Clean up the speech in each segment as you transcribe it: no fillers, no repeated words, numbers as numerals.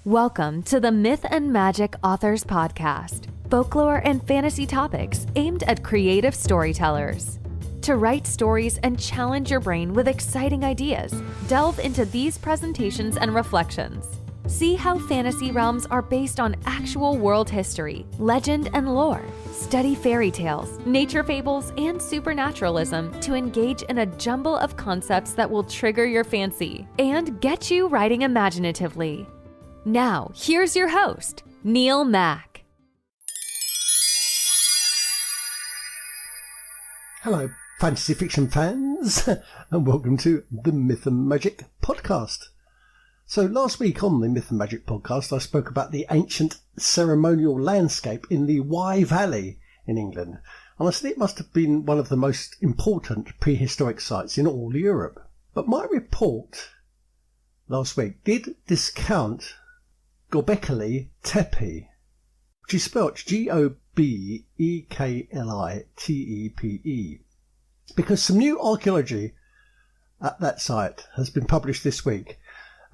Welcome to the Myth and Magic Authors Podcast, folklore and fantasy topics aimed at creative storytellers. To write stories and challenge your brain with exciting ideas, delve into these presentations and reflections. See how fantasy realms are based on actual world history, legend, and lore. Study fairy tales, nature fables, and supernaturalism to engage in a jumble of concepts that will trigger your fancy and get you writing imaginatively. Now, here's your host, Neil Mack. Hello, fantasy fiction fans, and welcome to the Myth and Magic Podcast. So last week on the Myth and Magic Podcast, I spoke about the ancient ceremonial landscape in the Wye Valley in England, and I said it must have been one of the most important prehistoric sites in all Europe. But my report last week did discount Göbekli Tepe, which is spelled G-O-B-E-K-L-I-T-E-P-E, because some new archaeology at that site has been published this week,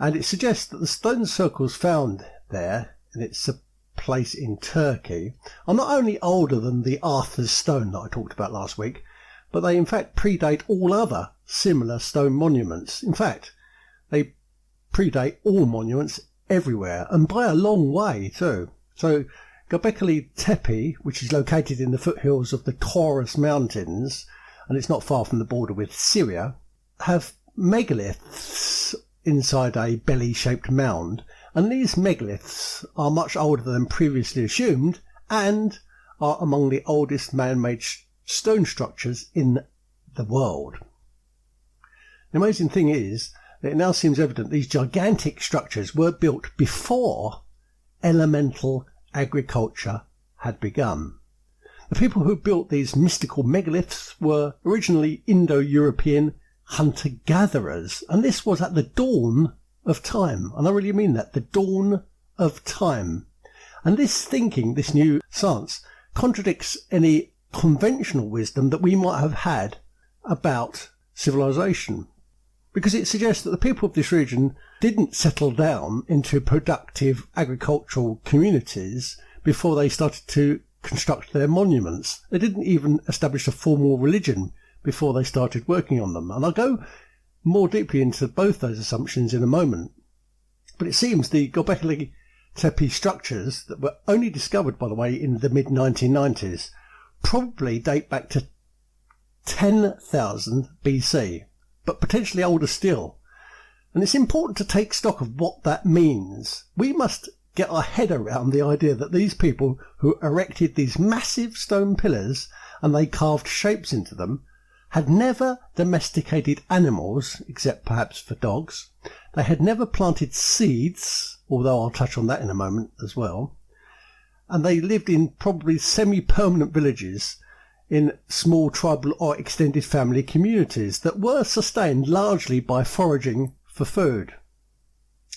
and it suggests that the stone circles found there, and it's a place in Turkey, are not only older than the Arthur's stone that I talked about last week, but they in fact predate all other similar stone monuments. In fact, they predate all monuments everywhere, and by a long way too. So Göbekli Tepe, which is located in the foothills of the Taurus Mountains, and it's not far from the border with Syria, have megaliths inside a belly-shaped mound, and these megaliths are much older than previously assumed and are among the oldest man-made stone structures in the world. The amazing thing is that it now seems evident these gigantic structures were built before elemental agriculture had begun. The people who built these mystical megaliths were originally Indo-European hunter-gatherers, and this was at the dawn of time, and I really mean that, the dawn of time. And this thinking, this new science, contradicts any conventional wisdom that we might have had about civilization, because it suggests that the people of this region didn't settle down into productive agricultural communities before they started to construct their monuments. They didn't even establish a formal religion before they started working on them. And I'll go more deeply into both those assumptions in a moment. But it seems the Göbekli Tepe structures that were only discovered, by the way, in the mid-1990s probably date back to 10,000 BC, but potentially older still. And it's important to take stock of what that means. We must get our head around the idea that these people who erected these massive stone pillars and they carved shapes into them had never domesticated animals, except perhaps for dogs. They had never planted seeds, although I'll touch on that in a moment as well. And they lived in probably semi-permanent villages in small tribal or extended family communities that were sustained largely by foraging for food.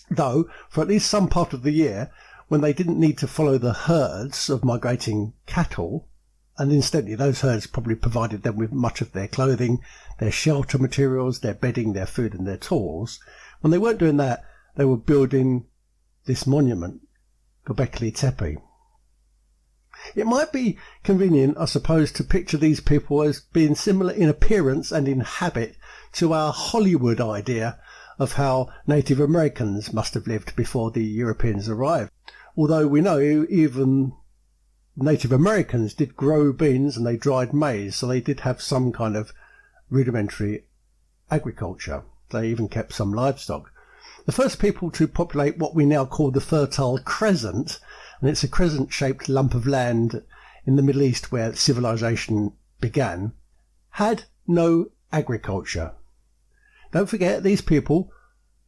Though, for at least some part of the year, when they didn't need to follow the herds of migrating cattle, and incidentally those herds probably provided them with much of their clothing, their shelter materials, their bedding, their food and their tools, when they weren't doing that, they were building this monument, Göbekli Tepe. It might be convenient, I suppose, to picture these people as being similar in appearance and in habit to our Hollywood idea of how Native Americans must have lived before the Europeans arrived. Although we know even Native Americans did grow beans and they dried maize, so they did have some kind of rudimentary agriculture. They even kept some livestock. The first people to populate what we now call the Fertile Crescent, and it's a crescent-shaped lump of land in the Middle East where civilization began, had no agriculture. Don't forget, these people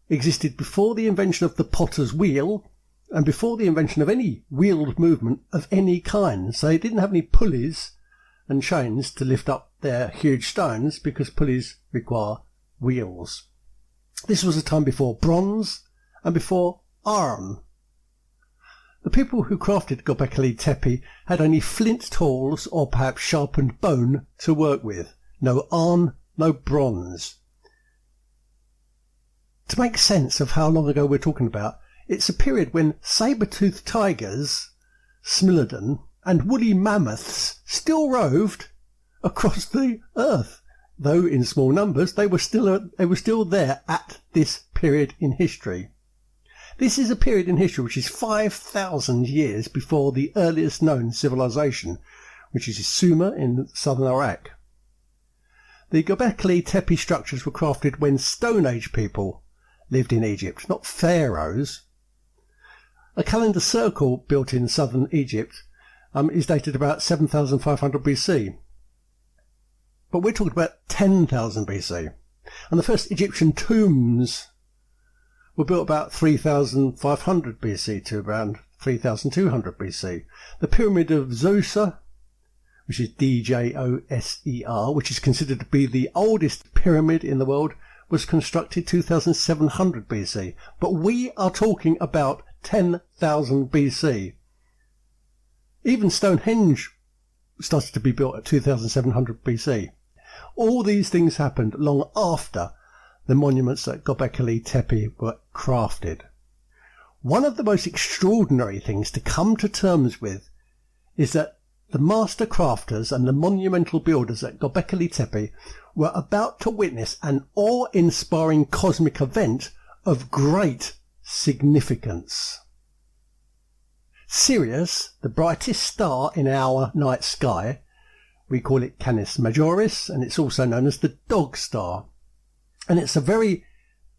existed before the invention of the potter's wheel and before the invention of any wheeled movement of any kind. So they didn't have any pulleys and chains to lift up their huge stones, because pulleys require wheels. This was a time before bronze and before iron. The people who crafted Göbekli Tepe had only flint tools or perhaps sharpened bone to work with. No iron, no bronze. To make sense of how long ago we're talking about, It's a period when saber-toothed tigers, Smilodon, and woolly mammoths still roved across the earth. Though in small numbers, they were still there at this period in history. This is a period in history which is 5,000 years before the earliest known civilization, which is Sumer in southern Iraq. The Göbekli Tepe structures were crafted when Stone Age people lived in Egypt, not pharaohs. A calendar circle built in southern Egypt is dated about 7,500 BC. But we're talking about 10,000 BC. And the first Egyptian tombs were built about 3,500 BC to around 3,200 BC. The Pyramid of Djoser, which is Djoser, which is considered to be the oldest pyramid in the world, was constructed 2,700 BC. But we are talking about 10,000 BC. Even Stonehenge started to be built at 2,700 BC. All these things happened long after the monuments at Göbekli Tepe were crafted. One of the most extraordinary things to come to terms with is that the master crafters and the monumental builders at Göbekli Tepe were about to witness an awe-inspiring cosmic event of great significance. Sirius, the brightest star in our night sky, we call it Canis Majoris, and it's also known as the Dog Star. And it's a very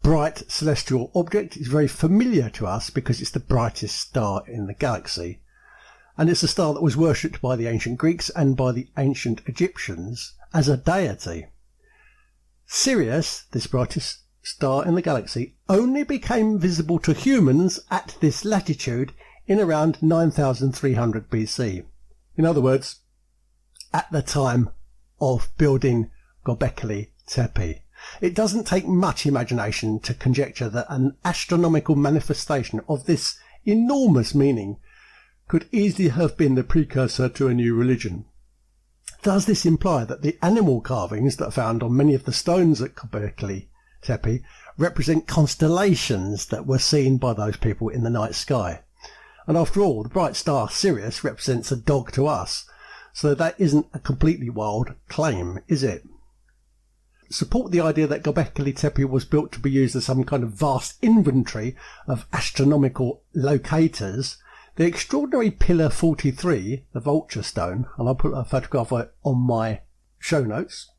bright celestial object. It's very familiar to us because it's the brightest star in the galaxy. And it's a star that was worshipped by the ancient Greeks and by the ancient Egyptians as a deity. Sirius, this brightest star in the galaxy, only became visible to humans at this latitude in around 9,300 BC. In other words, at the time of building Göbekli Tepe. It doesn't take much imagination to conjecture that an astronomical manifestation of this enormous meaning could easily have been the precursor to a new religion. Does this imply that the animal carvings that are found on many of the stones at Göbekli Tepe represent constellations that were seen by those people in the night sky? And after all, the bright star Sirius represents a dog to us, so that isn't a completely wild claim, is it? Support the idea that Göbekli Tepe was built to be used as some kind of vast inventory of astronomical locators. The extraordinary Pillar 43, the Vulture Stone, and I'll put a photograph of it on my show notes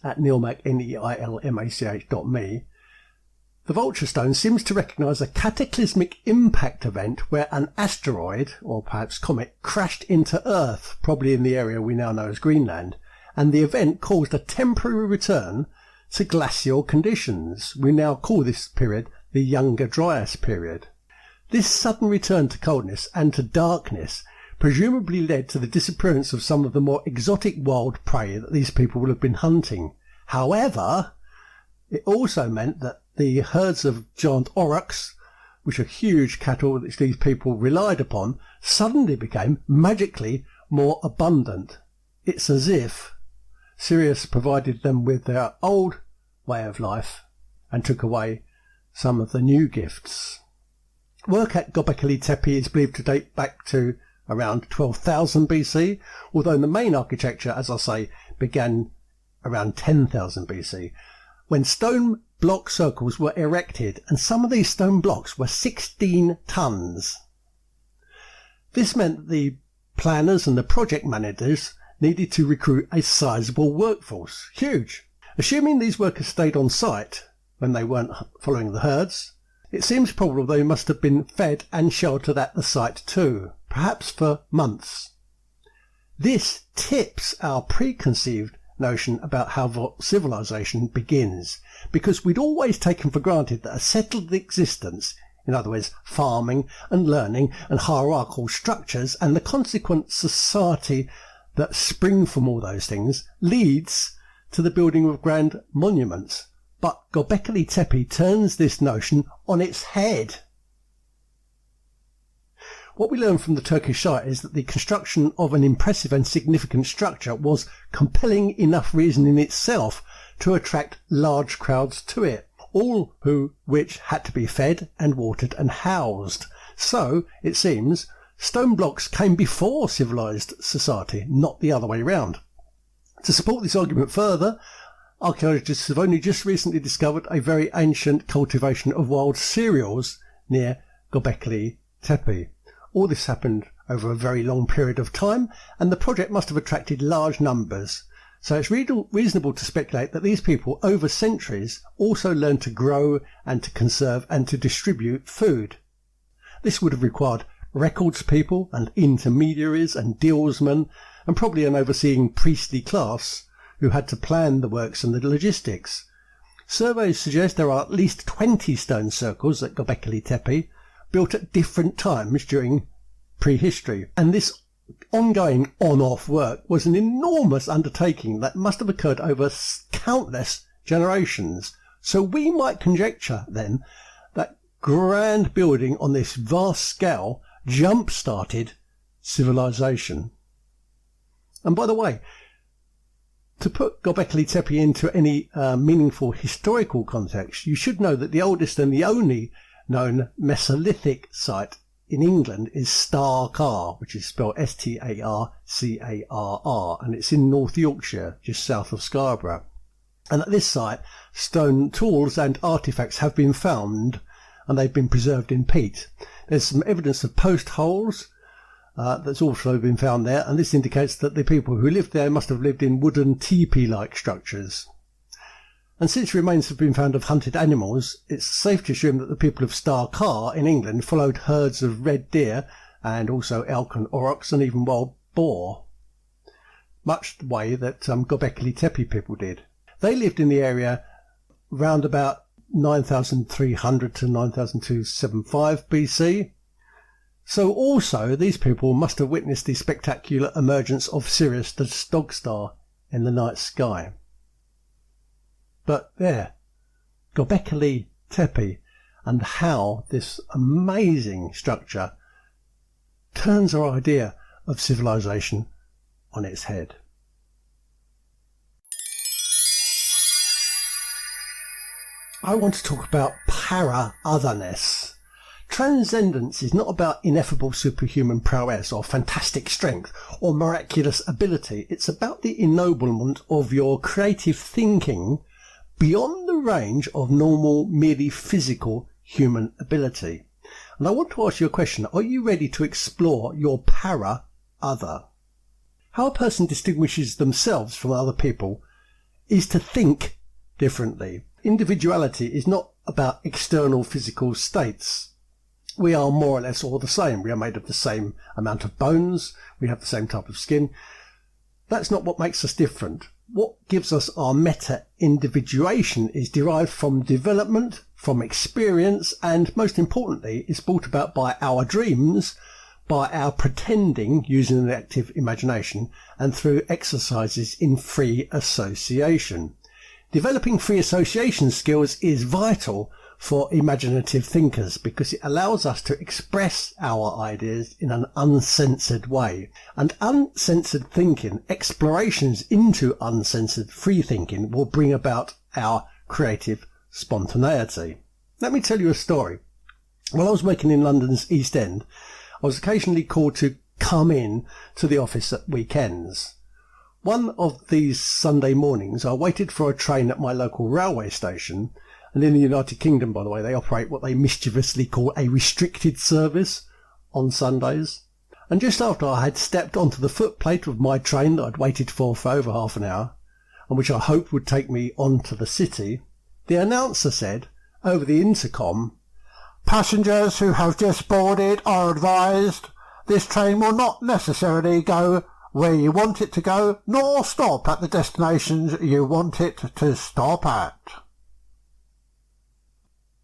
at neilmach.me. The Vulture Stone seems to recognise a cataclysmic impact event where an asteroid, or perhaps comet, crashed into Earth, probably in the area we now know as Greenland, and the event caused a temporary return to glacial conditions. We now call this period the Younger Dryas period. This sudden return to coldness and to darkness presumably led to the disappearance of some of the more exotic wild prey that these people would have been hunting. However, it also meant that the herds of giant aurochs, which are huge cattle which these people relied upon, suddenly became magically more abundant. It's as if Sirius provided them with their old way of life and took away some of the new gifts. Work at Göbekli Tepe is believed to date back to around 12,000 BC, although the main architecture, as I say, began around 10,000 BC, when stone block circles were erected, and some of these stone blocks were 16 tons. This meant that the planners and the project managers needed to recruit a sizable workforce. Huge. Assuming these workers stayed on site when they weren't following the herds, it seems probable they must have been fed and sheltered at the site too, perhaps for months. This tips our preconceived notion about how civilization begins, because we'd always taken for granted that a settled existence, in other words, farming and learning and hierarchical structures and the consequent society that spring from all those things, leads to the building of grand monuments. But Göbekli Tepe turns this notion on its head. What we learn from the Turkish site is that the construction of an impressive and significant structure was compelling enough reason in itself to attract large crowds to it. all which had to be fed and watered and housed. So, it seems, stone blocks came before civilised society, not the other way round. To support this argument further, archaeologists have only just recently discovered a very ancient cultivation of wild cereals near Göbekli Tepe. All this happened over a very long period of time, and the project must have attracted large numbers. So it's reasonable to speculate that these people, over centuries, also learned to grow and to conserve and to distribute food. This would have required records people and intermediaries and dealsmen, and probably an overseeing priestly class who had to plan the works and the logistics. Surveys suggest there are at least 20 stone circles at Göbekli Tepe, built at different times during prehistory, and this ongoing on-off work was an enormous undertaking that must have occurred over countless generations. So we might conjecture then that grand building on this vast scale jump-started civilization. And by the way, to put Göbekli Tepe into any meaningful historical context, you should know that the oldest and the only known Mesolithic site in England is Starcar, which is spelled Starcarr, and it's in North Yorkshire, just south of Scarborough. And at this site, stone tools and artefacts have been found, and they've been preserved in peat. There's some evidence of post holes that's also been found there, and this indicates that the people who lived there must have lived in wooden teepee-like structures. And since remains have been found of hunted animals, it's safe to assume that the people of Starcar in England followed herds of red deer and also elk and aurochs and even wild boar, much the way that Göbekli Tepe people did. They lived in the area round about 9,300 to 9,275 BC. So also these people must have witnessed the spectacular emergence of Sirius the dog star in the night sky. But there, Göbekli Tepe, and how this amazing structure turns our idea of civilization on its head. I want to talk about para-otherness. Transcendence is not about ineffable superhuman prowess or fantastic strength or miraculous ability. It's about the ennoblement of your creative thinking beyond the range of normal, merely physical human ability. And I want to ask you a question. Are you ready to explore your para-other? How a person distinguishes themselves from other people is to think differently. Individuality is not about external physical states. We are more or less all the same. We are made of the same amount of bones. We have the same type of skin. That's not what makes us different. What gives us our meta-individuation is derived from development, from experience, and most importantly, is brought about by our dreams, by our pretending using an active imagination, and through exercises in free association. Developing free association skills is vital for imaginative thinkers because it allows us to express our ideas in an uncensored way. And uncensored thinking, explorations into uncensored free thinking, will bring about our creative spontaneity. Let me tell you a story. While I was working in London's East End, I was occasionally called to come in to the office at weekends. One of these Sunday mornings, I waited for a train at my local railway station. And in the United Kingdom, by the way, they operate what they mischievously call a restricted service on Sundays. And just after I had stepped onto the footplate of my train that I'd waited for over half an hour, and which I hoped would take me on to the city, the announcer said, over the intercom, "Passengers who have just boarded are advised this train will not necessarily go where you want it to go, nor stop at the destinations you want it to stop at."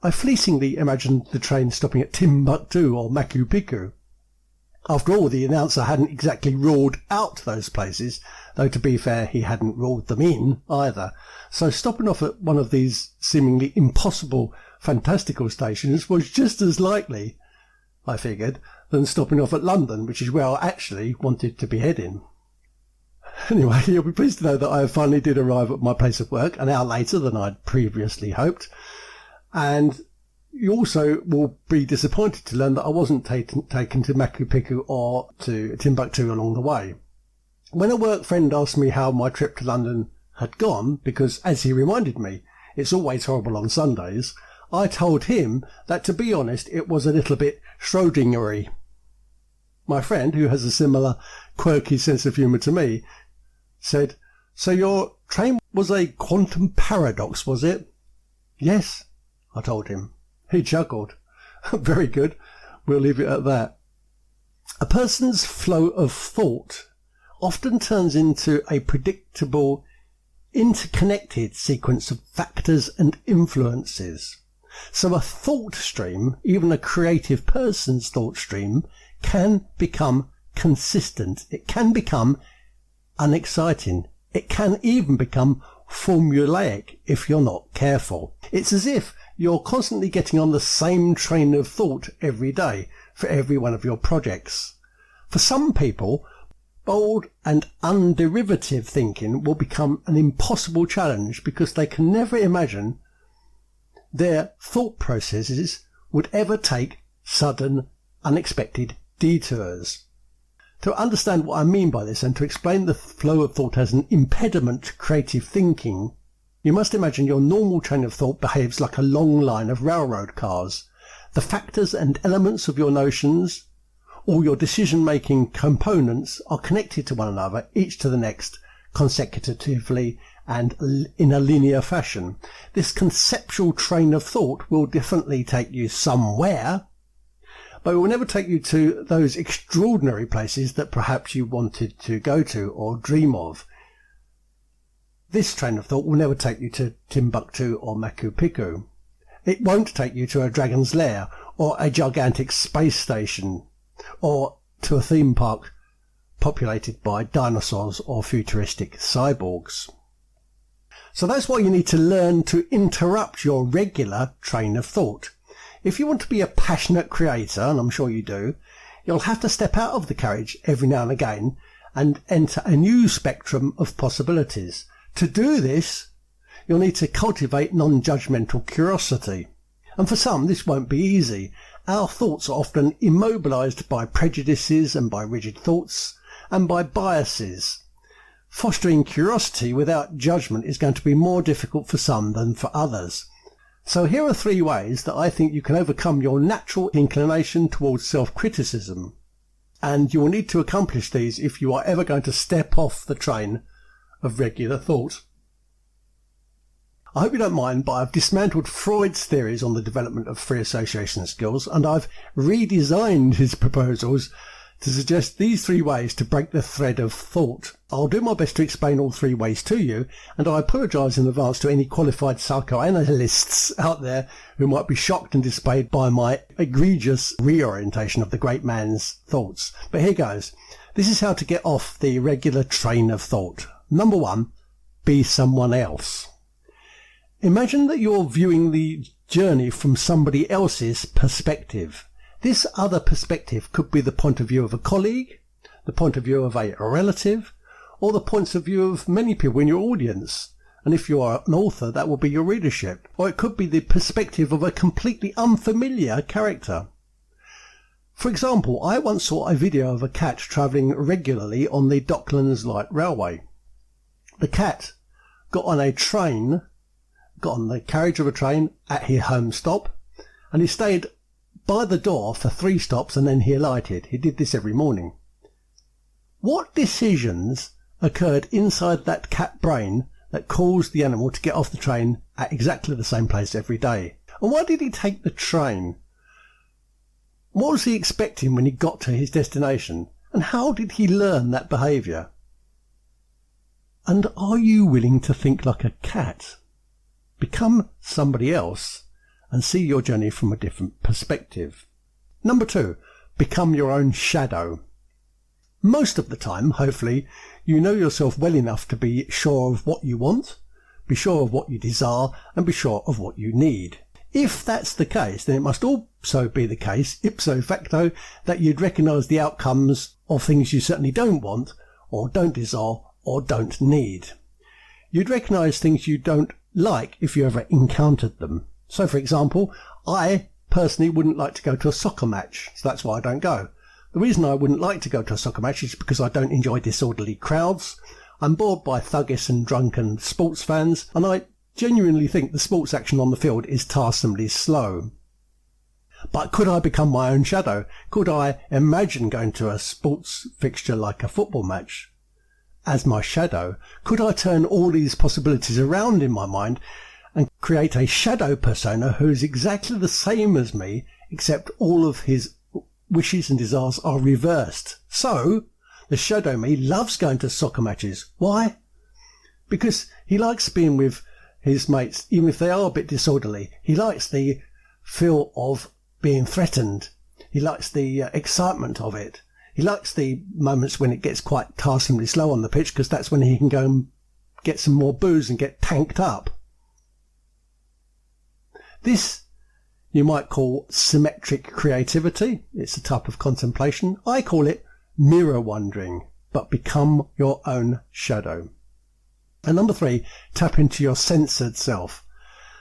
I fleetingly imagined the train stopping at Timbuktu or Machu Picchu. After all, the announcer hadn't exactly ruled out those places, though to be fair, he hadn't ruled them in either. So stopping off at one of these seemingly impossible, fantastical stations was just as likely, I figured, than stopping off at London, which is where I actually wanted to be heading. Anyway, you'll be pleased to know that I finally did arrive at my place of work an hour later than I'd previously hoped. And you also will be disappointed to learn that I wasn't taken to Machu Picchu or to Timbuktu along the way. When a work friend asked me how my trip to London had gone, because as he reminded me, it's always horrible on Sundays, I told him that, to be honest, it was a little bit Schrödinger-y. My friend, who has a similar quirky sense of humour to me, said, "So your train was a quantum paradox, was it?" "Yes," I told him. He chuckled. "Very good. We'll leave it at that." A person's flow of thought often turns into a predictable, interconnected sequence of factors and influences. So a thought stream, even a creative person's thought stream, can become consistent. It can become unexciting. It can even become formulaic if you're not careful. It's as if you're constantly getting on the same train of thought every day for every one of your projects. For some people, bold and underivative thinking will become an impossible challenge because they can never imagine their thought processes would ever take sudden, unexpected detours. To understand what I mean by this and to explain the flow of thought as an impediment to creative thinking, you must imagine your normal train of thought behaves like a long line of railroad cars. The factors and elements of your notions, all your decision-making components, are connected to one another, each to the next, consecutively and in a linear fashion. This conceptual train of thought will definitely take you somewhere, but it will never take you to those extraordinary places that perhaps you wanted to go to or dream of. This train of thought will never take you to Timbuktu or Machu Picchu. It won't take you to a dragon's lair or a gigantic space station or to a theme park populated by dinosaurs or futuristic cyborgs. So that's why you need to learn to interrupt your regular train of thought. If you want to be a passionate creator, and I'm sure you do, you'll have to step out of the carriage every now and again and enter a new spectrum of possibilities. To do this, you'll need to cultivate non-judgmental curiosity. And for some, this won't be easy. Our thoughts are often immobilized by prejudices and by rigid thoughts and by biases. Fostering curiosity without judgment is going to be more difficult for some than for others. So here are 3 ways that I think you can overcome your natural inclination towards self-criticism. And you will need to accomplish these if you are ever going to step off the train of regular thought. I hope you don't mind, but I've dismantled Freud's theories on the development of free association skills, and I've redesigned his proposals to suggest these 3 ways to break the thread of thought. I'll do my best to explain all 3 ways to you, and I apologise in advance to any qualified psychoanalysts out there who might be shocked and dismayed by my egregious reorientation of the great man's thoughts. But here goes. This is how to get off the regular train of thought. Number 1, be someone else. Imagine that you're viewing the journey from somebody else's perspective. This other perspective could be the point of view of a colleague, the point of view of a relative, or the points of view of many people in your audience. And if you are an author, that will be your readership. Or it could be the perspective of a completely unfamiliar character. For example, I once saw a video of a cat travelling regularly on the Docklands Light Railway. The cat got on the carriage of a train at his home stop, and he stayed by the door for 3 stops and then he alighted. He did this every morning. What decisions occurred inside that cat brain that caused the animal to get off the train at exactly the same place every day? And why did he take the train? What was he expecting when he got to his destination? And how did he learn that behaviour? And are you willing to think like a cat? Become somebody else and see your journey from a different perspective. Number 2, become your own shadow. Most of the time, hopefully, you know yourself well enough to be sure of what you want, be sure of what you desire, and be sure of what you need. If that's the case, then it must also be the case, ipso facto, that you'd recognise the outcomes of things you certainly don't want, or don't desire, or don't need. You'd recognise things you don't like if you ever encountered them. So, for example, I personally wouldn't like to go to a soccer match, so that's why I don't go. The reason I wouldn't like to go to a soccer match is because I don't enjoy disorderly crowds. I'm bored by thuggish and drunken sports fans, and I genuinely think the sports action on the field is tiresomely slow. But could I become my own shadow? Could I imagine going to a sports fixture like a football match as my shadow? Could I turn all these possibilities around in my mind and create a shadow persona who is exactly the same as me, except all of his wishes and desires are reversed? So, the shadow me loves going to soccer matches. Why? Because he likes being with his mates, even if they are a bit disorderly. He likes the feel of being threatened. He likes the excitement of it. He likes the moments when it gets quite tiresomely slow on the pitch, because that's when he can go and get some more booze and get tanked up. This you might call symmetric creativity. It's a type of contemplation. I call it mirror wandering, but become your own shadow. And number 3, tap into your censored self.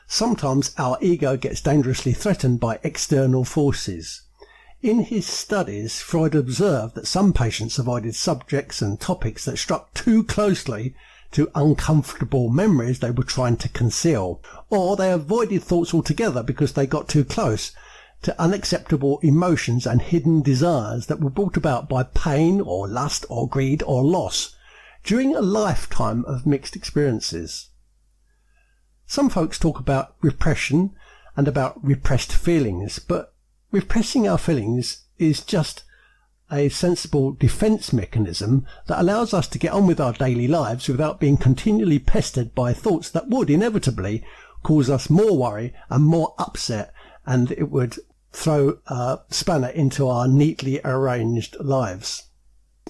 Sometimes our ego gets dangerously threatened by external forces. In his studies, Freud observed that some patients avoided subjects and topics that struck too closely to uncomfortable memories they were trying to conceal, or they avoided thoughts altogether because they got too close to unacceptable emotions and hidden desires that were brought about by pain or lust or greed or loss during a lifetime of mixed experiences. Some folks talk about repression and about repressed feelings, but repressing our feelings is just a sensible defense mechanism that allows us to get on with our daily lives without being continually pestered by thoughts that would inevitably cause us more worry and more upset, and it would throw a spanner into our neatly arranged lives.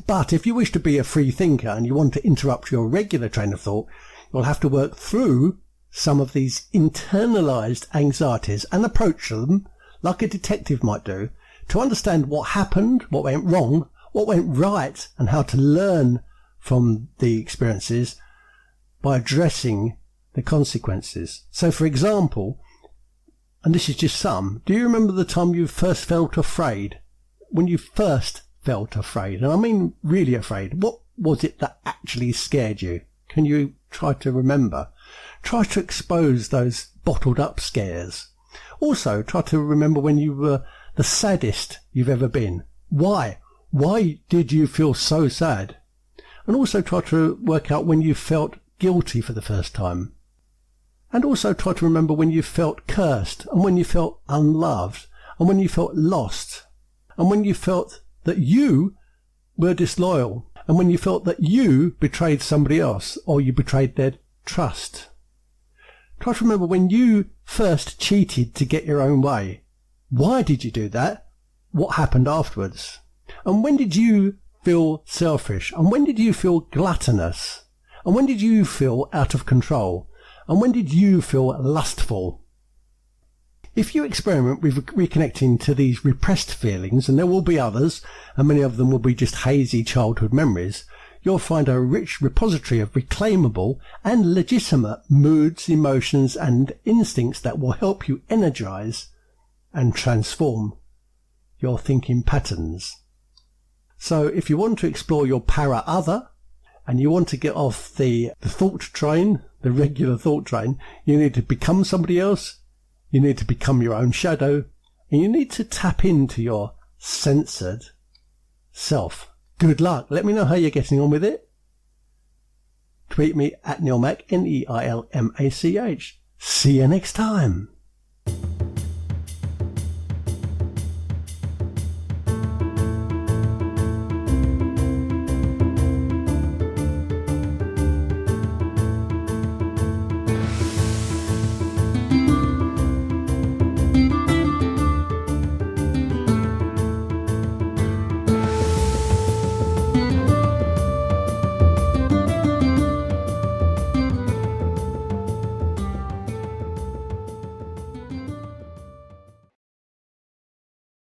But if you wish to be a free thinker and you want to interrupt your regular train of thought, you'll have to work through some of these internalized anxieties and approach them like a detective might do, to understand what happened, what went wrong, what went right, and how to learn from the experiences by addressing the consequences. So, for example, and this is just some, do you remember the time you first felt afraid? When you first felt afraid, and I mean really afraid, what was it that actually scared you? Can you try to remember? Try to expose those bottled up scares. Also, try to remember when you were the saddest you've ever been. Why? Why did you feel so sad? And also try to work out when you felt guilty for the first time. And also try to remember when you felt cursed, and when you felt unloved, and when you felt lost, and when you felt that you were disloyal, and when you felt that you betrayed somebody else, or you betrayed their trust. Try to remember when you first cheated to get your own way. Why did you do that? What happened afterwards? And when did you feel selfish? And when did you feel gluttonous? And when did you feel out of control? And when did you feel lustful? If you experiment with reconnecting to these repressed feelings, and there will be others, and many of them will be just hazy childhood memories, you'll find a rich repository of reclaimable and legitimate moods, emotions, and instincts that will help you energize and transform your thinking patterns. So if you want to explore your para-other, and you want to get off the thought train, the regular thought train, you need to become somebody else, you need to become your own shadow, and you need to tap into your censored self. Good luck. Let me know how you're getting on with it. Tweet me at Neil Mac, Neilmach. See you next time.